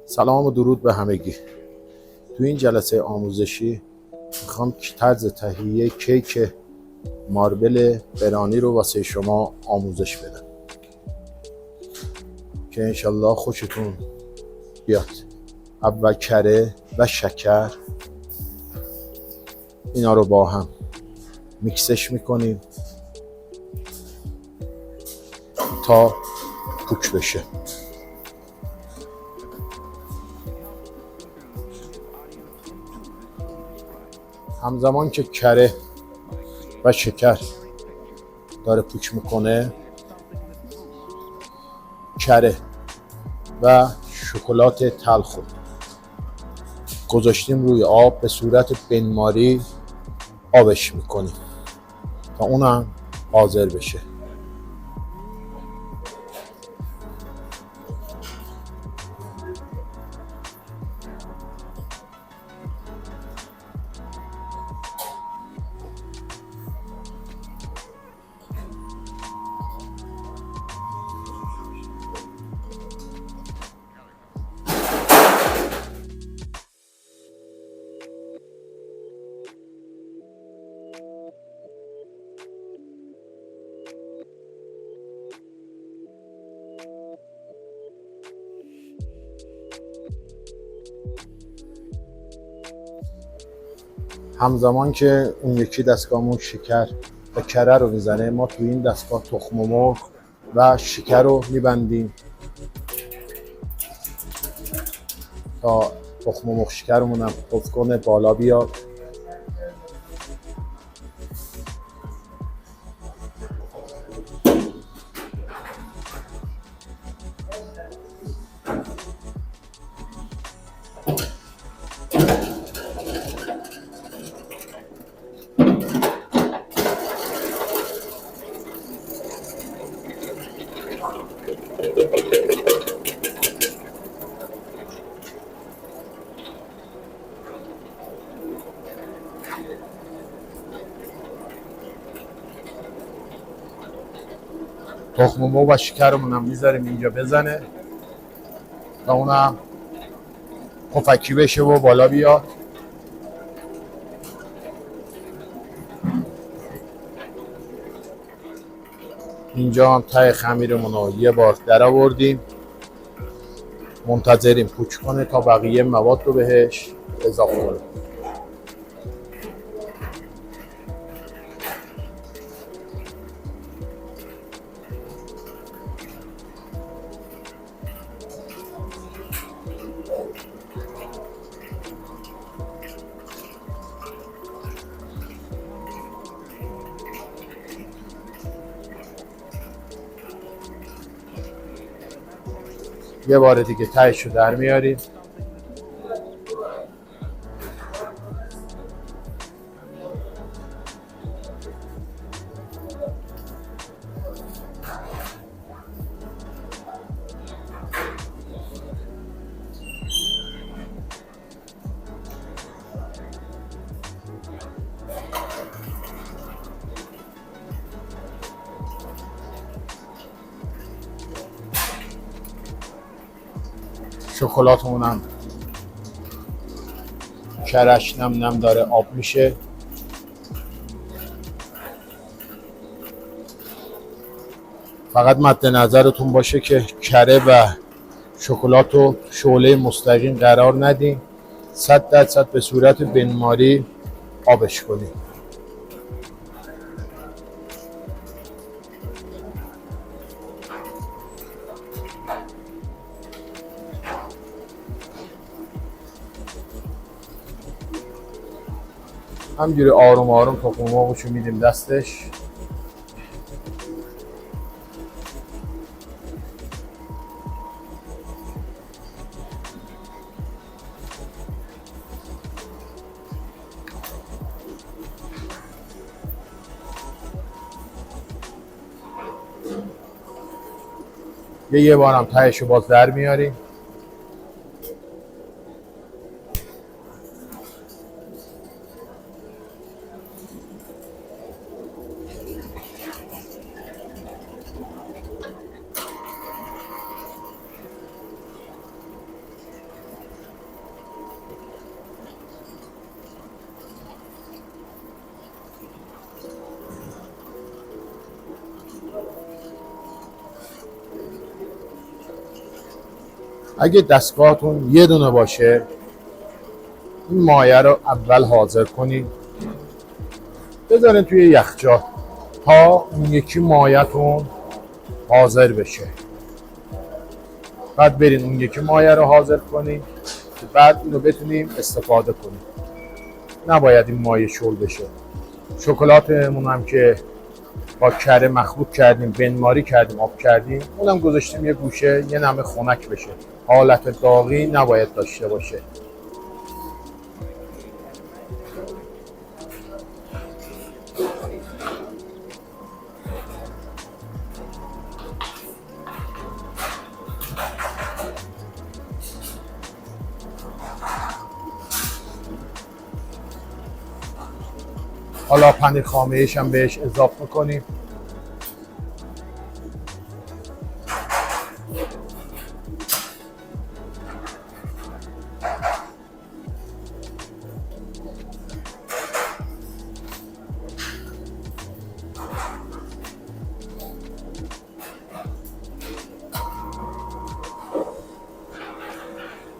سلام و درود به همگی. تو این جلسه آموزشی میخوام طرز تهیه کیک ماربل برانی رو واسه شما آموزش بدم که انشالله خوشتون بیاد. اول کره و شکر اینا رو با هم میکسش میکنیم تا پوک بشه. همزمان که کره و شکر داره پوک میکنه، کره و شکلات تلخ گذاشتیم روی آب، به صورت بنماری آبش میکنیم تا اونم حاضر بشه. همزمان که اون یکی دستگاهمون شکر و کره رو میزنه، ما تو این دستگاه تخم مرغ و شکر رو میبندیم تا تخم مرغ شکرمون هم پف کنه، بالا بیاد. تخم مرغ و شکرمون هم میذاریم اینجا بزنه تا اونم پفکی بشه و بالا بیاد. اینجا هم ته خمیرمون رو یه بار در آوردیم، منتظریم پوچ کنه تا بقیه مواد رو بهش اضافه کنیم. یه بار دیگه تهش رو در میاریم. شکلاتمون هم کرش نم نم داره آب میشه. فقط مد نظرتون باشه که کره و شکلات رو شعله مستقیم قرار ندیم، 100% به صورت بنماری آبش کنیم. همجوری آروم آروم تخم مرغشو میدیم دستش. یه بارم تهشو باز در میاریم. اگه دستگاهتون یه دونه باشه، این مایه رو اول حاضر کنید، بذارین توی یخچال تا اون یکی مایه‌تون حاضر بشه. بعد برین اون یکی مایه رو حاضر کنید که بعد اینو بتونیم استفاده کنیم. نباید این مایه شل بشه. شکلاتمون هم که با کره مخلوط کردیم، بنماری کردیم، آب کردیم، اونم گذاشتیم یه گوشه یه نمه خنک بشه. حالت داغی نباید داشته باشه. حالا پنیر خامه ایش هم بهش اضافه میکنیم.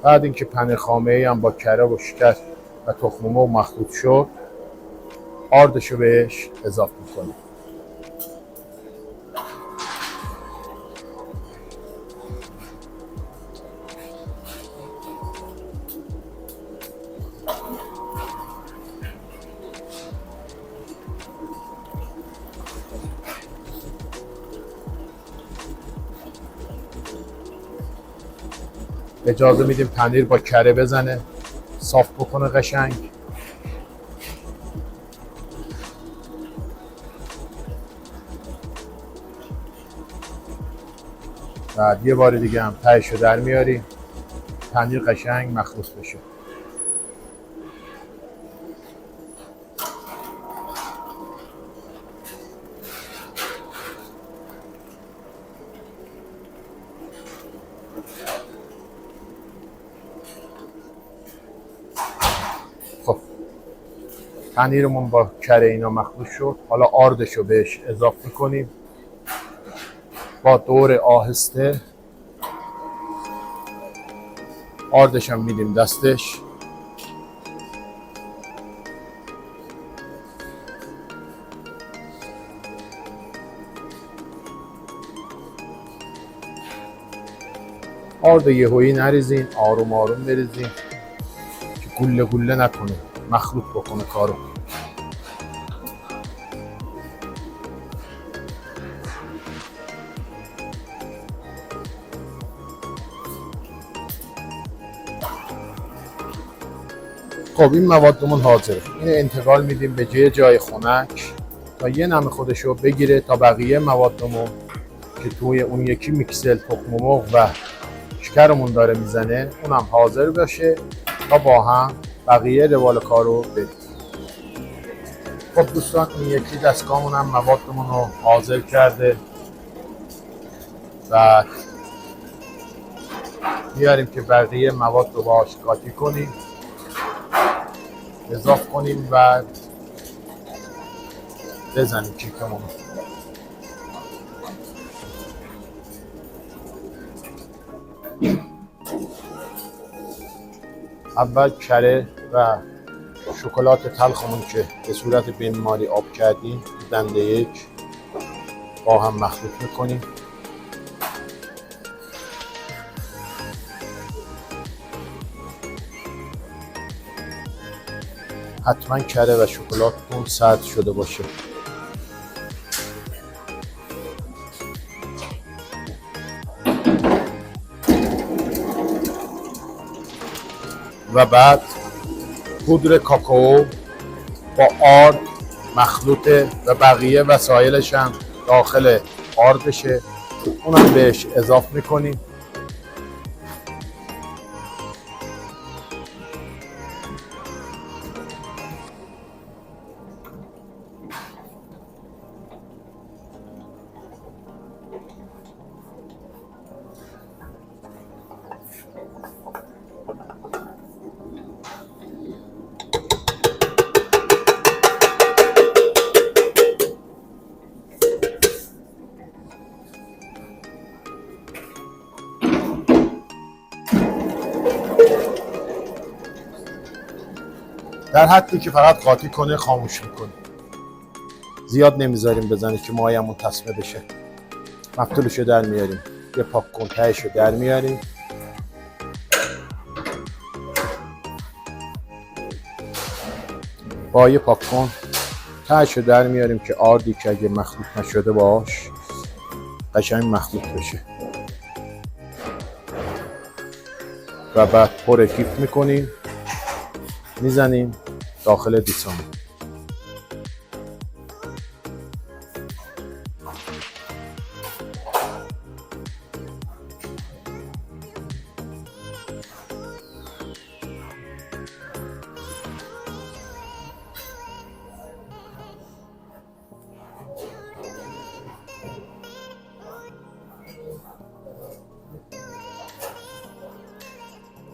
بعد اینکه پنیر خامه ای هم با کره و شکر و تخم مرغ مخلوط شد، آردش رو بهش اضافه میکنیم. اجازه میدیم پنیر با کره بزنه، صاف بکنه قشنگ. بعد یه بار دیگه هم تهش رو در میاریم، پنیر قشنگ مخلوط بشه. خب پنیرمون با کره اینا مخلوط شد. حالا آردش رو بهش اضافه میکنیم. با دور آهسته آردش هم میدیم دستش. آرد یهویی نریزین، آروم آروم بریزین که گله گله نکنه، مخلوط بکنه کارو. خب این موادمون حاضره. اینو انتقال میدیم به جای خنک تا یه نم خودشو بگیره، تا بقیه موادمون که توی اون یکی میکسل تخم مرغ و شکرمون داره میزنه اونم حاضر باشه تا با هم بقیه روال کارو بریم. خب دوستان، این یکی دستگاهمون هم موادمون رو حاضر کرده و میاریم که بقیه مواد رو باهاش قاطی کنیم، اضافه کنیم و بزنیم کیکمون. اول کره و شکلات تلخمون که به صورت بنماری آب کردیم دنده یک با هم مخلوط میکنیم. حتما کره و شکلاتتون سرد شده باشه. و بعد پودر کاکائو با آرد مخلوطه و بقیه وسایلش هم داخل آردشه، اونم بهش اضافه میکنیم. در حدی که فقط قاطی کنه خاموش میکنیم. زیاد نمیذاریم بزنه که مایمون تصمه بشه. مفتولشو در میاریم، یه پاک کن تهشو در میاریم. با یه پاک کن تهشو در میاریم که آردی که اگه مخلوط نشده باش قشنگ مخلوط بشه. و بعد پر کیف میکنیم، میزنیم داخل دیسامون.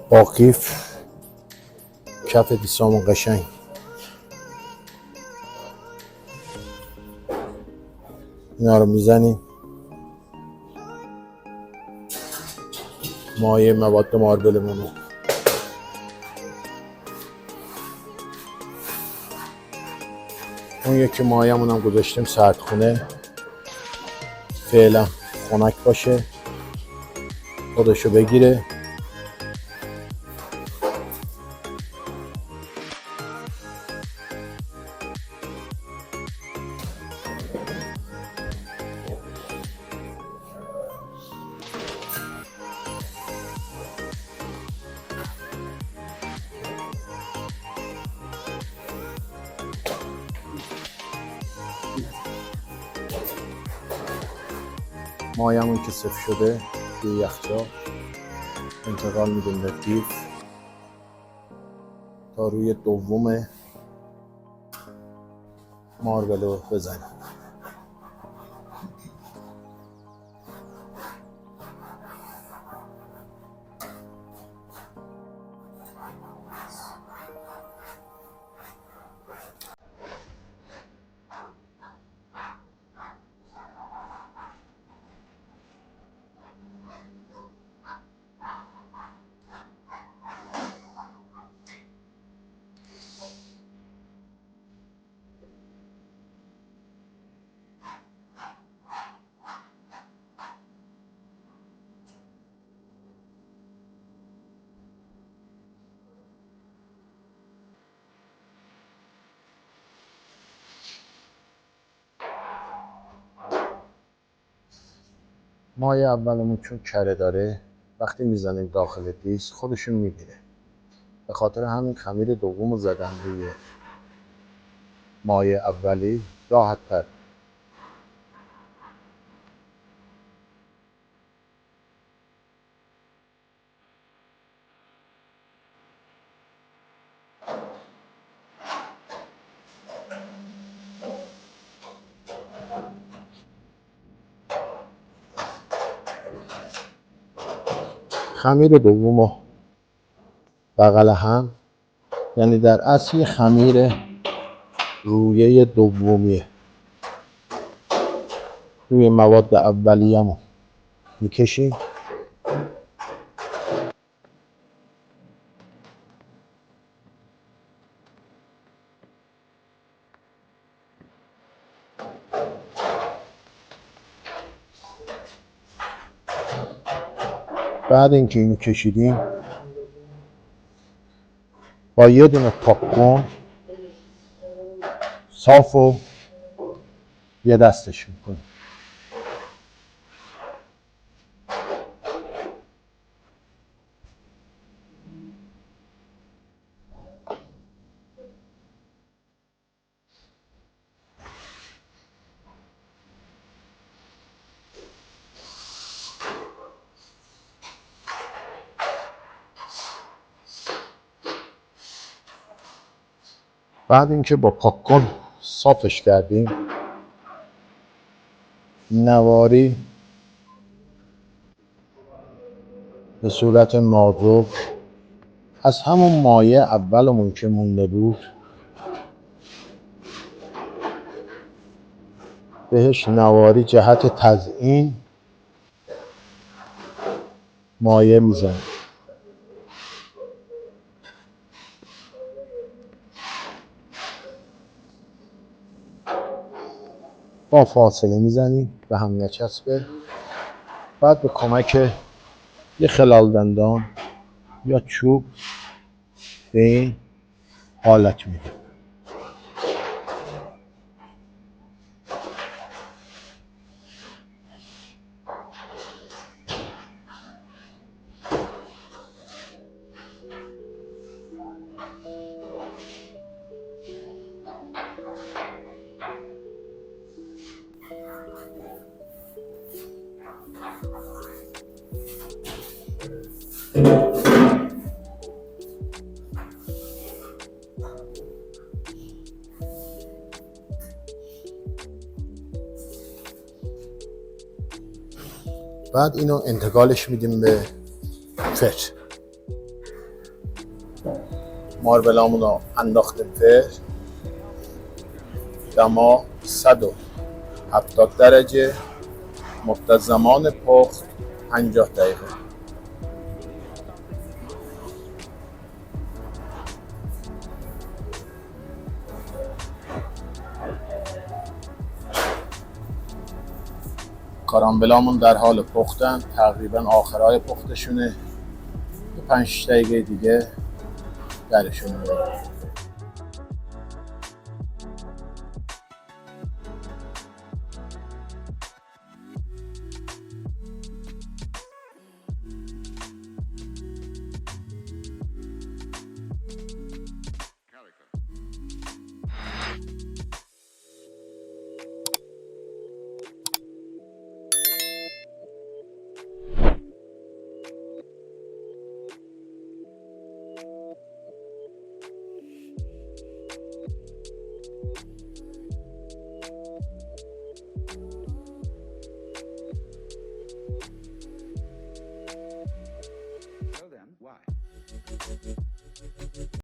با کیف کف دیسامون قشنگ اینا رو میزنیم. مایع مواد ماربلمون رو اون یکی مایعمون هم گذاشتیم سردخونه، فعلا خنک باشه خودشو بگیره. مایمون که صفر شده توی یخچال انتقال میدیم به کیف تا روی دوم ماربل رو بزنیم. مایه اولمون چون کره داره وقتی میزنیم داخل دیس خودشون میگیره، به خاطر همین خمیر دوم رو زدن روی مایه اولی راحت تر. خمیر دوم رو بغل هم، یعنی در اصل خمیر رویه دومیه روی مواد اولیه‌مون میکشیم. بعد اینکه اینو کشیدیم با یه دونه پاک کن صاف و یه دستش میکنیم. بعد اینکه با پاک کن صافش کردیم، نواری به صورت نازک از همون مایه اولمون که مونده بود بهش نواری جهت تزیین مایه میزنیم. با فاصله میزنیم به هم نچسبه. بعد به کمک یه خلال دندان یا چوب به این حالت میدیم. بعد اینو انتقالش میدیم به فر. ماربلامون رو انداختیم فر، دما 170 درجه، مدت زمان پخت 50 دقیقه. کارامبلامون در حال پختن، تقریبا آخرای پختشونه. 5 دقیقه دیگه درشون میاریم.